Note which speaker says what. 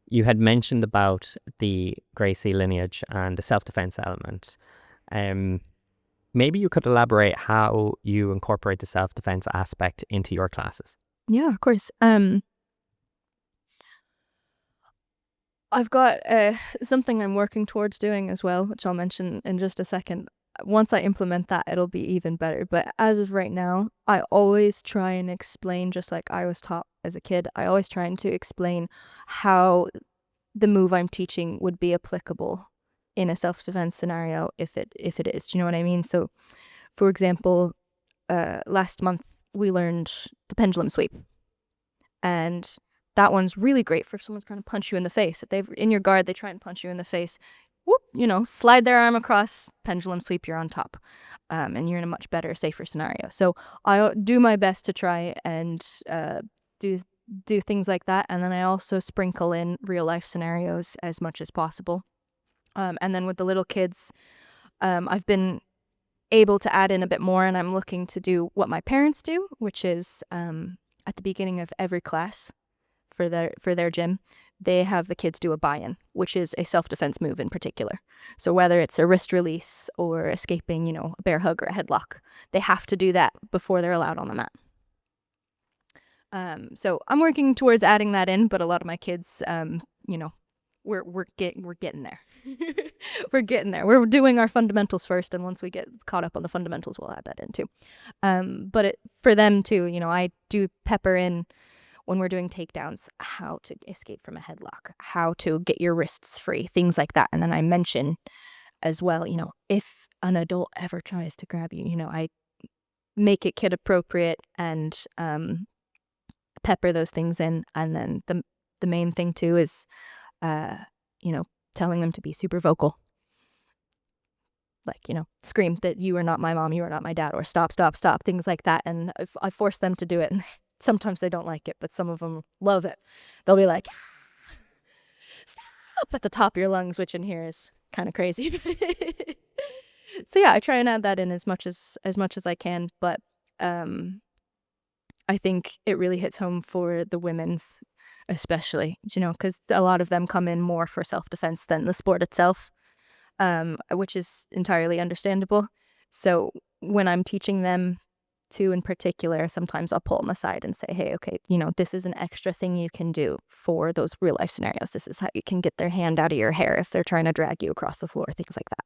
Speaker 1: you had mentioned about the Gracie lineage and the self-defense element. Maybe you could elaborate how you incorporate the self-defense aspect into your classes.
Speaker 2: Yeah, of course. I've got something I'm working towards doing as well, which I'll mention in just a second. Once I implement that, it'll be even better. But as of right now, I always try and explain, just like I was taught as a kid, I always try to explain how the move I'm teaching would be applicable in a self-defense scenario if it is. Do you know what I mean? So, for example, last month we learned the pendulum sweep. And that one's really great for if someone's trying to punch you in the face. If they've in your guard, they try and punch you in the face. Whoop, slide their arm across, pendulum sweep, you're on top. And you're in a much better, safer scenario. So I do my best to try and do things like that. And then I also sprinkle in real life scenarios as much as possible. And then with the little kids, I've been able to add in a bit more, and I'm looking to do what my parents do, which is at the beginning of every class for their gym, they have the kids do a buy-in, which is a self-defense move in particular. So whether it's a wrist release or escaping, a bear hug or a headlock, they have to do that before they're allowed on the mat. So I'm working towards adding that in, but a lot of my kids, we're getting there. We're getting there. We're doing our fundamentals first, and once we get caught up on the fundamentals, we'll add that in too. But for them too, I do pepper in when we're doing takedowns, how to escape from a headlock, how to get your wrists free, things like that. And then I mention as well, if an adult ever tries to grab you, I make it kid appropriate and pepper those things in. And then the main thing too is, telling them to be super vocal. Like, scream that you are not my mom, you are not my dad, or stop, things like that. And I force them to do it. And sometimes they don't like it, but some of them love it. They'll be like, stop at the top of your lungs, which in here is kind of crazy. So yeah, I try and add that in as much as I can. But I think it really hits home for the women's, especially, because a lot of them come in more for self-defense than the sport itself, which is entirely understandable. So when I'm teaching them too, in particular, sometimes I'll pull them aside and say, hey, okay, this is an extra thing you can do for those real life scenarios. This is how you can get their hand out of your hair if they're trying to drag you across the floor, things like that.